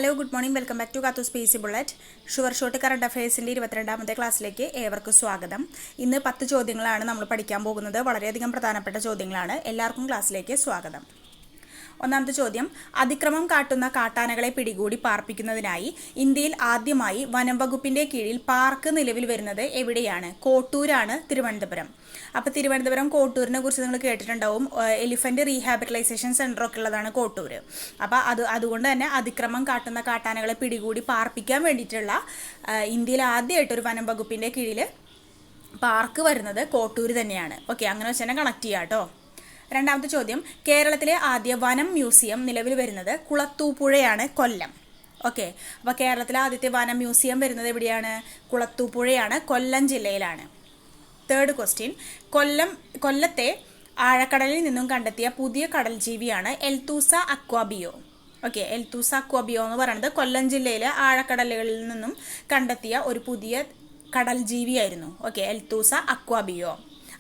Hello good morning welcome back to കാത്തു സ്പേസി bullet sure shot current അഫയേഴ്സിൻ്റെ 22ാമത്തെ ക്ലാസ്സിലേക്ക് ഏവർക്കും സ്വാഗതം. ഇന്ന് 10 ചോദ്യങ്ങളാണ് നമ്മൾ പഠിക്കാൻ പോകുന്നത്. വളരെയധികം പ്രധാനപ്പെട്ട ചോദ്യങ്ങളാണ്. എല്ലാവർക്കും ക്ലാസ്സിലേക്ക് സ്വാഗതം. ഒന്നാമത്തെ ചോദ്യം, അതിക്രമം കാട്ടുന്ന കാട്ടാനകളെ പിടികൂടി പാർപ്പിക്കുന്നതിനായി ഇന്ത്യയിൽ ആദ്യമായി വനം വകുപ്പിൻ്റെ കീഴിൽ പാർക്ക് നിലവിൽ വരുന്നത് എവിടെയാണ്? കോട്ടൂരാണ്, തിരുവനന്തപുരം. അപ്പോൾ തിരുവനന്തപുരം കോട്ടൂരിനെ കുറിച്ച് നിങ്ങൾ കേട്ടിട്ടുണ്ടാവും. എലിഫന്റ് റീഹാബിറ്റലൈസേഷൻ സെൻ്റർ ഒക്കെ ഉള്ളതാണ് കോട്ടൂർ. അപ്പോൾ അതുകൊണ്ട് തന്നെ അതിക്രമം കാട്ടുന്ന കാട്ടാനകളെ പിടികൂടി പാർപ്പിക്കാൻ വേണ്ടിയിട്ടുള്ള ഇന്ത്യയിൽ ആദ്യമായിട്ടൊരു വനം വകുപ്പിൻ്റെ കീഴിൽ പാർക്ക് വരുന്നത് കോട്ടൂർ തന്നെയാണ്. ഓക്കെ, അങ്ങനെ വെച്ച് തന്നെ കണക്ട് ചെയ്യാം കേട്ടോ. രണ്ടാമത്തെ ചോദ്യം, കേരളത്തിലെ ആദ്യ വനം മ്യൂസിയം നിലവിൽ വരുന്നത് കുളത്തൂപ്പുഴയാണ്, കൊല്ലം. ഓക്കെ, അപ്പോൾ കേരളത്തിലെ ആദ്യത്തെ വനം മ്യൂസിയം വരുന്നത് എവിടെയാണ്? കുളത്തൂപ്പുഴയാണ്, കൊല്ലം ജില്ലയിലാണ്. തേർഡ് ക്വസ്റ്റ്യൻ, കൊല്ലത്തെ ആഴക്കടലിൽ നിന്നും കണ്ടെത്തിയ പുതിയ കടൽ ജീവിയാണ് എൽത്തൂസ അക്വാബിയോ. ഓക്കെ, എൽത്തൂസ അക്വാബിയോ എന്ന് പറയുന്നത് കൊല്ലം ജില്ലയിലെ ആഴക്കടലുകളിൽ നിന്നും കണ്ടെത്തിയ ഒരു പുതിയ കടൽ ജീവിയായിരുന്നു. ഓക്കെ, എൽത്തൂസ അക്വാബിയോ.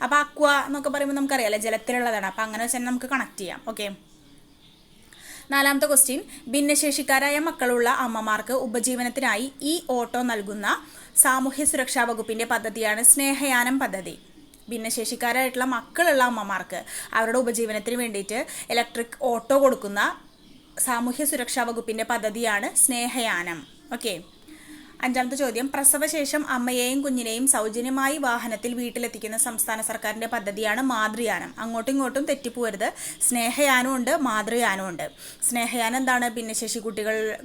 അപ്പോൾ അക്വ എന്നൊക്കെ പറയുമ്പോൾ നമുക്കറിയാമല്ലോ ജലത്തിലുള്ളതാണ്. അപ്പോൾ അങ്ങനെ വെച്ചാൽ നമുക്ക് കണക്ട് ചെയ്യാം. ഓക്കെ, നാലാമത്തെ ക്വസ്റ്റ്യൻ, ഭിന്നശേഷിക്കാരായ മക്കളുള്ള അമ്മമാർക്ക് ഉപജീവനത്തിനായി ഈ ഓട്ടോ നൽകുന്ന സാമൂഹ്യ സുരക്ഷാ വകുപ്പിൻ്റെ പദ്ധതിയാണ് സ്നേഹയാനം പദ്ധതി. ഭിന്നശേഷിക്കാരായിട്ടുള്ള മക്കളുള്ള അമ്മമാർക്ക് അവരുടെ ഉപജീവനത്തിന് വേണ്ടിയിട്ട് ഇലക്ട്രിക് ഓട്ടോ കൊടുക്കുന്ന സാമൂഹ്യ സുരക്ഷാ വകുപ്പിൻ്റെ പദ്ധതിയാണ് സ്നേഹയാനം. ഓക്കെ, അഞ്ചാമത്തെ ചോദ്യം, പ്രസവശേഷം അമ്മയെയും കുഞ്ഞിനെയും സൗജന്യമായി വാഹനത്തിൽ വീട്ടിലെത്തിക്കുന്ന സംസ്ഥാന സർക്കാരിൻ്റെ പദ്ധതിയാണ് മാതൃയാനം. അങ്ങോട്ടും ഇങ്ങോട്ടും തെറ്റിപ്പോരുത്. സ്നേഹയാനം ഉണ്ട്, മാതൃയാനം ഉണ്ട്. സ്നേഹയാനം എന്താണ്? ഭിന്നശേഷി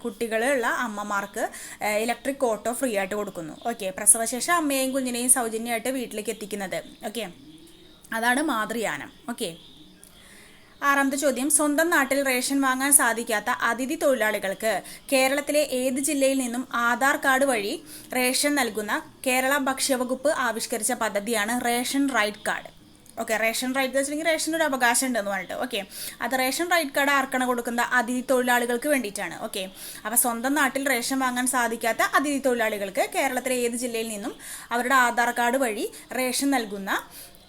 കുട്ടികളുള്ള അമ്മമാർക്ക് ഇലക്ട്രിക് ഓട്ടോ ഫ്രീ ആയിട്ട് കൊടുക്കുന്നു. ഓക്കെ, പ്രസവശേഷം അമ്മയെയും കുഞ്ഞിനെയും സൗജന്യമായിട്ട് വീട്ടിലേക്ക് എത്തിക്കുന്നത്. ഓക്കെ, അതാണ് മാതൃയാനം. ഓക്കെ, ആറാമത്തെ ചോദ്യം, സ്വന്തം നാട്ടിൽ റേഷൻ വാങ്ങാൻ സാധിക്കാത്ത അതിഥി തൊഴിലാളികൾക്ക് കേരളത്തിലെ ഏത് ജില്ലയിൽ നിന്നും ആധാർ കാർഡ് വഴി റേഷൻ നൽകുന്ന കേരള ഭക്ഷ്യവകുപ്പ് ആവിഷ്കരിച്ച പദ്ധതിയാണ് ration right card. Okay, ration right എന്ന് വെച്ചിട്ടുണ്ടെങ്കിൽ റേഷന് ഒരു അവകാശം ഉണ്ടെന്ന് പറഞ്ഞിട്ട്. ഓക്കെ, അത് റേഷൻ റൈറ്റ് കാർഡ് ആർക്കാണ് കൊടുക്കുന്ന? അതിഥി തൊഴിലാളികൾക്ക് വേണ്ടിയിട്ടാണ്. ഓക്കെ, അപ്പോൾ സ്വന്തം നാട്ടിൽ റേഷൻ വാങ്ങാൻ സാധിക്കാത്ത അതിഥി തൊഴിലാളികൾക്ക് കേരളത്തിലെ ഏത് ജില്ലയിൽ നിന്നും അവരുടെ ആധാർ കാർഡ് വഴി റേഷൻ നൽകുന്ന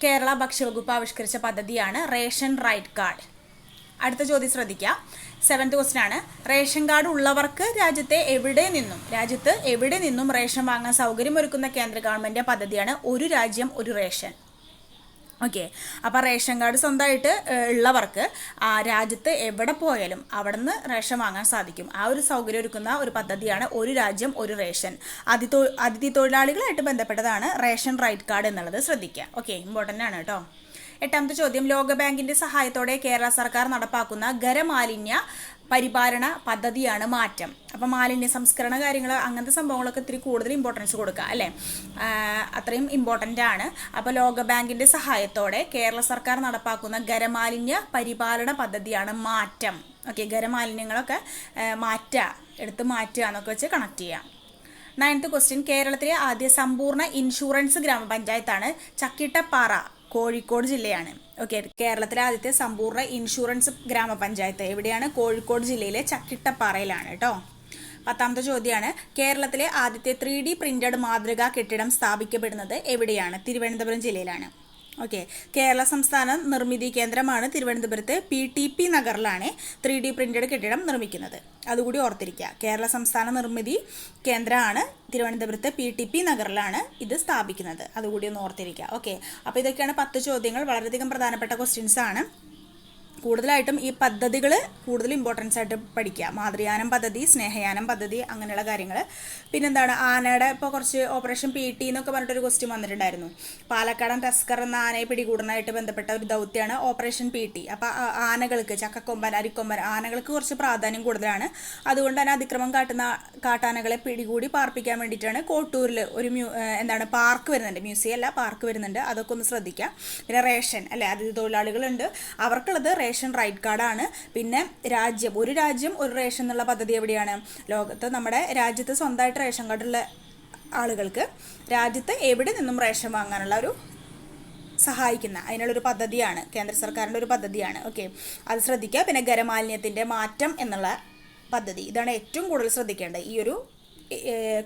കേരള ഭക്ഷ്യവകുപ്പ് ആവിഷ്കരിച്ച പദ്ധതിയാണ് റേഷൻ റൈറ്റ് കാർഡ്. അടുത്ത ചോദ്യം ശ്രദ്ധിക്കുക. 7th ക്വസ്റ്റ്യൻ ആണ്, റേഷൻ കാർഡ് ഉള്ളവർക്ക് രാജ്യത്ത് എവിടെ നിന്നും റേഷൻ വാങ്ങാൻ സൗകര്യമൊരുക്കുന്ന കേന്ദ്ര ഗവൺമെൻറ് പദ്ധതിയാണ് ഒരു രാജ്യം ഒരു റേഷൻ. ഓക്കെ, അപ്പോൾ റേഷൻ കാർഡ് സ്വന്തമായിട്ട് ഉള്ളവർക്ക് രാജ്യത്ത് എവിടെ പോയാലും അവിടെ നിന്ന് റേഷൻ വാങ്ങാൻ സാധിക്കും. ആ ഒരു സൗകര്യം ഒരുക്കുന്ന ഒരു പദ്ധതിയാണ് ഒരു രാജ്യം ഒരു റേഷൻ. അതിഥി തൊഴിലാളികളായിട്ട് ബന്ധപ്പെട്ടതാണ് റേഷൻ റൈറ്റ് കാർഡ് എന്നുള്ളത് ശ്രദ്ധിക്കുക. ഓക്കെ, ഇമ്പോർട്ടൻ്റ് ആണ് കേട്ടോ. 8ാമത്തെ ചോദ്യം, ലോകബാങ്കിൻ്റെ സഹായത്തോടെ കേരള സർക്കാർ നടപ്പാക്കുന്ന ഖരമാലിന്യ പരിപാലന പദ്ധതിയാണ് മാറ്റം. അപ്പോൾ മാലിന്യ സംസ്കരണ കാര്യങ്ങൾ അങ്ങനത്തെ സംഭവങ്ങളൊക്കെ ഇത്തിരി കൂടുതൽ ഇമ്പോർട്ടൻസ് കൊടുക്കുക അല്ലേ, അത്രയും ഇമ്പോർട്ടൻ്റ് ആണ്. അപ്പോൾ ലോകബാങ്കിൻ്റെ സഹായത്തോടെ കേരള സർക്കാർ നടപ്പാക്കുന്ന ഖരമാലിന്യ പരിപാലന പദ്ധതിയാണ് മാറ്റം. ഓക്കെ, ഖരമാലിന്യങ്ങളൊക്കെ എടുത്ത് മാറ്റുക എന്നൊക്കെ വെച്ച് കണക്ട് ചെയ്യാം. 9th ക്വസ്റ്റ്യൻ, കേരളത്തിലെ ആദ്യ സമ്പൂർണ്ണ ഇൻഷുറൻസ് ഗ്രാമപഞ്ചായത്താണ് ചക്കിട്ടപ്പാറ, കോഴിക്കോട് ജില്ലയാണ്. ഓക്കെ, കേരളത്തിലെ ആദ്യത്തെ സമ്പൂർണ്ണ ഇൻഷുറൻസ് ഗ്രാമപഞ്ചായത്ത് എവിടെയാണ്? കോഴിക്കോട് ജില്ലയിലെ ചക്കിട്ടപ്പാറയിലാണ് കേട്ടോ. 10ാമത്തെ ചോദ്യമാണ്, കേരളത്തിലെ ആദ്യത്തെ 3D പ്രിന്റഡ് മാതൃകാ കെട്ടിടം സ്ഥാപിക്കപ്പെടുന്നത് എവിടെയാണ്? തിരുവനന്തപുരം ജില്ലയിലാണ്. ഓക്കെ, കേരള സംസ്ഥാന നിർമ്മിതി കേന്ദ്രമാണ് തിരുവനന്തപുരത്ത് PTP നഗറിലാണ് 3D പ്രിന്റഡ് കെട്ടിടം നിർമ്മിക്കുന്നത്. അതുകൂടി ഓർത്തിരിക്കുക. കേരള സംസ്ഥാന നിർമ്മിതി കേന്ദ്രമാണ് തിരുവനന്തപുരത്ത് PTP നഗറിലാണ് ഇത് സ്ഥാപിക്കുന്നത്. അതുകൂടി ഒന്ന് ഓർത്തിരിക്കുക. ഓക്കെ, അപ്പോൾ ഇതൊക്കെയാണ് 10 ചോദ്യങ്ങൾ. വളരെയധികം പ്രധാനപ്പെട്ട ക്വസ്റ്റ്യൻസ് ആണ്. കൂടുതലായിട്ടും ഈ പദ്ധതികൾ കൂടുതൽ ഇമ്പോർട്ടൻസ് ആയിട്ട് പഠിക്കുക. മാതൃയാനം പദ്ധതി, സ്നേഹയാനം പദ്ധതി, അങ്ങനെയുള്ള കാര്യങ്ങൾ. പിന്നെന്താണ്, ആനയുടെ ഇപ്പോൾ കുറച്ച് ഓപ്പറേഷൻ PT എന്നൊക്കെ പറഞ്ഞിട്ടൊരു ക്വസ്റ്റ്യൻ വന്നിട്ടുണ്ടായിരുന്നു. പാലക്കാടൻ ടസ്കർ എന്ന ആനയെ പിടികൂടുന്നതായിട്ട് ബന്ധപ്പെട്ട ഒരു ദൗത്യമാണ് ഓപ്പറേഷൻ PT. അപ്പോൾ ആനകൾക്ക്, ചക്കക്കൊമ്പൻ, അരിക്കൊമ്പൻ ആനകൾക്ക് കുറച്ച് പ്രാധാന്യം കൂടുതലാണ്. അതുകൊണ്ട് തന്നെ അതിക്രമം കാട്ടുന്ന കാട്ടാനകളെ പിടികൂടി പാർപ്പിക്കാൻ വേണ്ടിയിട്ടാണ് കോട്ടൂരിൽ ഒരു പാർക്ക് വരുന്നുണ്ട്. മ്യൂസിയം അല്ല, പാർക്ക് വരുന്നുണ്ട്. അതൊക്കെ ഒന്ന് ശ്രദ്ധിക്കുക. പിന്നെ റേഷൻ അല്ലേ, അതിഥി തൊഴിലാളികളുണ്ട്, അവർക്കുള്ളത് റേഷൻ റൈറ്റ് കാർഡാണ്. പിന്നെ ഒരു രാജ്യം ഒരു റേഷൻ എന്നുള്ള പദ്ധതി എവിടെയാണ്? ലോകത്ത് നമ്മുടെ രാജ്യത്ത് സ്വന്തമായിട്ട് റേഷൻ കാർഡുള്ള ആളുകൾക്ക് രാജ്യത്ത് എവിടെ നിന്നും റേഷൻ വാങ്ങാനുള്ള ഒരു സഹായിക്കുന്ന അതിനുള്ളൊരു പദ്ധതിയാണ്, കേന്ദ്ര സർക്കാരിൻ്റെ ഒരു പദ്ധതിയാണ്. ഓക്കെ, അത് ശ്രദ്ധിക്കുക. പിന്നെ ഖരമാലിന്യത്തിൻ്റെ മാറ്റം എന്നുള്ള പദ്ധതി, ഇതാണ് ഏറ്റവും കൂടുതൽ ശ്രദ്ധിക്കേണ്ടത് ഈ ഒരു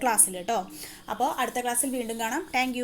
ക്ലാസ്സിൽ കേട്ടോ. അപ്പോൾ അടുത്ത ക്ലാസ്സിൽ വീണ്ടും കാണാം. താങ്ക്